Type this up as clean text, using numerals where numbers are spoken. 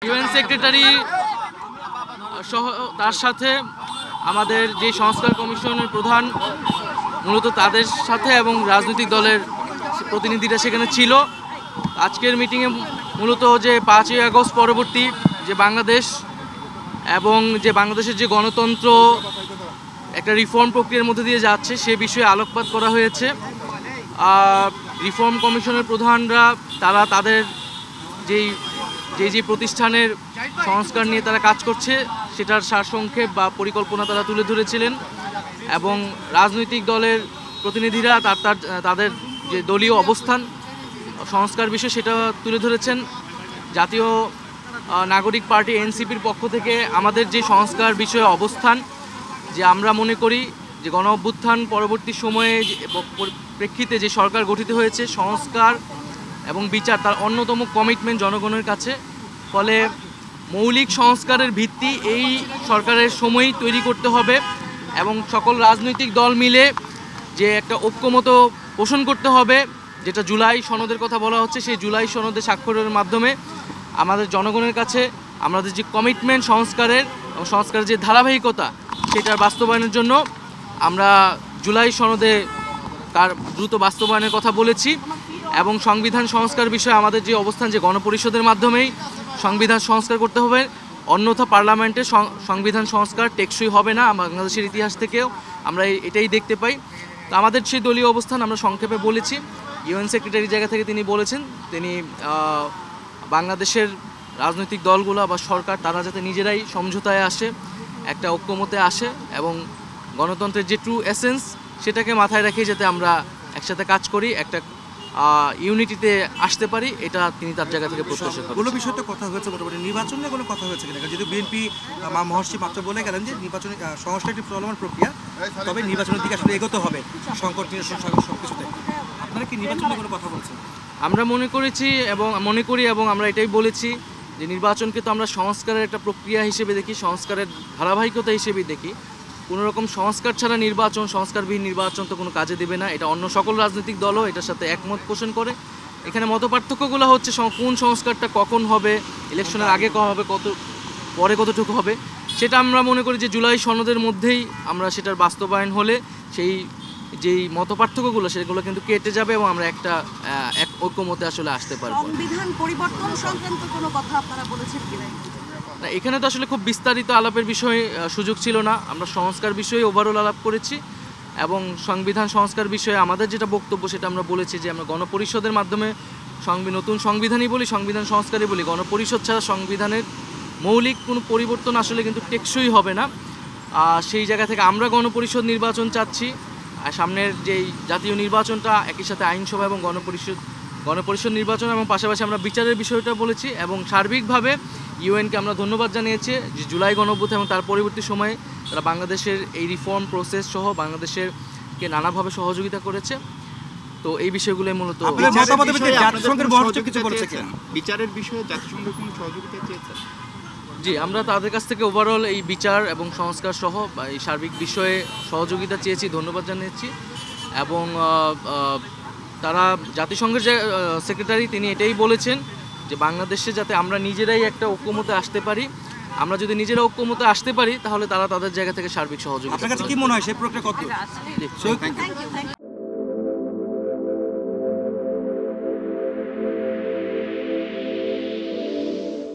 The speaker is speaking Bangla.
ইউএন সেক্রেটারি সহ তার সাথে আমাদের যে সংস্কার কমিশনের প্রধান মূলত তাদের সাথে এবং রাজনৈতিক দলের প্রতিনিধিরা সেখানে ছিল। আজকের মিটিংয়ে মূলত যে 5ই আগস্ট পরবর্তী যে বাংলাদেশ এবং যে বাংলাদেশের যে গণতন্ত্র একটা রিফর্ম প্রক্রিয়ার মধ্যে দিয়ে যাচ্ছে সে বিষয়ে আলোকপাত করা হয়েছে। রিফর্ম কমিশনের প্রধানরা তারা তাদের যেই প্রতিষ্ঠানের সংস্কার নিয়ে তারা কাজ করছে সেটার সারসংক্ষেপ বা পরিকল্পনা তারা তুলে ধরেছিলেন এবং রাজনৈতিক দলের প্রতিনিধিরা তাদের যে দলীয় অবস্থান সংস্কার বিষয় সেটা তুলে ধরেছেন। জাতীয় নাগরিক পার্টি এনসিপির পক্ষ থেকে আমাদের যে সংস্কার বিষয়ে অবস্থান, যে আমরা মনে করি যে গণ অভ্যুত্থান পরবর্তী সময়ে প্রেক্ষিতে যে সরকার গঠিত হয়েছে সংস্কার এবং বিচার তার অন্যতম কমিটমেন্ট জনগণের কাছে। ফলে মৌলিক সংস্কারের ভিত্তি এই সরকারের সময়ই তৈরি করতে হবে এবং সকল রাজনৈতিক দল মিলে যে একটা ঐক্যমত পোষণ করতে হবে, যেটা জুলাই সনদের কথা বলা হচ্ছে, সেই জুলাই সনদে স্বাক্ষরের মাধ্যমে আমাদের জনগণের কাছে আমাদের যে কমিটমেন্ট সংস্কারের এবং সংস্কারের যে ধারাবাহিকতা সেটার বাস্তবায়নের জন্য আমরা জুলাই সনদে তার দ্রুত বাস্তবায়নের কথা বলেছি। এবং সংবিধান সংস্কার বিষয়ে আমাদের যে অবস্থান যে গণপরিষদের মাধ্যমেই সংবিধান সংস্কার করতে হবে, অন্যথা পার্লামেন্টে সংবিধান সংস্কার টেকসই হবে না। বাংলাদেশের ইতিহাস থেকেও আমরা এটাই দেখতে পাই। তো আমাদের সেই দলীয় অবস্থান আমরা সংক্ষেপে বলেছি। ইউএন সেক্রেটারি জায়গা থেকে তিনি বলেছেন তিনি বাংলাদেশের রাজনৈতিক দলগুলো বা সরকার তারা যাতে নিজেরাই সমঝোতায় আসে, একটা ঐক্যমতে আসে এবং গণতন্ত্রের যে ট্রু এসেন্স সেটাকে মাথায় রেখে যাতে আমরা একসাথে কাজ করি, একটা ইউনিটিতে আসতে পারি, এটা তিনি তার জায়গা থেকে প্রত্যাশা করেন। কোনো বিষয় তো কথা হয়েছে, মোটামুটি নির্বাচন নিয়ে কোনো কথা হয়েছে কিনা? যেহেতু বিএনপি মহর্ষি মাত্র বলে গেলেন যে নির্বাচনী সংস্কার একটি চলমান প্রক্রিয়া, তবে নির্বাচনের দিকে আসলে এগোতে হবে সংকট নিরসন সব কিছুতে। আপনারা কি নির্বাচন নিয়ে কোনো কথা বলছেন? আমরা মনে করি এবং আমরা এটাই বলেছি যে নির্বাচনকে তো আমরা সংস্কারের একটা প্রক্রিয়া হিসেবে দেখি, সংস্কারের ধারাবাহিকতা হিসেবে দেখি। কোনো রকম সংস্কার ছাড়া নির্বাচন, সংস্কারবিহীন নির্বাচন তো কোনো কাজে দেবে না। এটা অন্য সকল রাজনৈতিক দলও এটার সাথে একমত পোষণ করে। এখানে মতপার্থক্যগুলো হচ্ছে কোন সংস্কারটা কখন হবে, ইলেকশনের আগে কখন হবে, পরে কতটুকু হবে, সেটা আমরা মনে করি যে জুলাই সনদের মধ্যেই আমরা সেটার বাস্তবায়ন হলে যেই মতপার্থক্যগুলো সেগুলো কিন্তু কেটে যাবে এবং আমরা এক ঐক্যমতে আসলে আসতে পারবো। সংবিধান পরিবর্তন সংক্রান্ত কোনো কথা আপনারা বলেছেন কিনা? না, এখানে তো আসলে খুব বিস্তারিত আলাপের বিষয়ে সুযোগ ছিল না। আমরা সংস্কার বিষয়ে ওভারঅল আলাপ করেছি এবং সংবিধান সংস্কার বিষয়ে আমাদের যেটা বক্তব্য সেটা আমরা বলেছি যে আমরা গণপরিষদের মাধ্যমে নতুন সংবিধানই বলি, সংবিধান সংস্কারই বলি। গণপরিষদ ছাড়া সংবিধানের মৌলিক কোনো পরিবর্তন আসলে কিন্তু টেকসই হবে না। সেই জায়গা থেকে আমরা গণপরিষদ নির্বাচন চাচ্ছি। আর সামনের যেই জাতীয় নির্বাচনটা একই সাথে আইনসভা এবং গণপরিষদ নির্বাচন এবং পাশাপাশি আমরা বিচারের বিষয়টা বলেছি এবং সার্বিকভাবে ইউএনকে আমরা ধন্যবাদ জানিয়েছি যে জুলাই গণঅভ্যুত্থান এবং তার পরবর্তী সময়ে তারা বাংলাদেশের এই রিফর্ম প্রসেস সহ বাংলাদেশেরকে নানাভাবে সহযোগিতা করেছে। তো এই বিষয়গুলো মূলত বিচারের বিষয়ে জাতিসংঘের কোনো সহযোগিতা চেয়েছে? জি, আমরা তাদের কাছ থেকে ওভারঅল এই বিচার এবং সংস্কার সহ এই সার্বিক বিষয়ে সহযোগিতা চেয়েছি, ধন্যবাদ জানিয়েছি এবং তারা জাতিসংঘের যে সেক্রেটারি তিনি এটাই বলেছেন যে বাংলাদেশে যাতে আমরা নিজেরাই একটা ঐক্যমতে আসতে পারি। আমরা যদি নিজেরা ঐক্যমতে আসতে পারি তাহলে তারা তাদের জায়গা থেকে সার্বিক সহযোগিতা। আপনার কাছে কি মনে হয় সেই প্রক্রিয়া কত?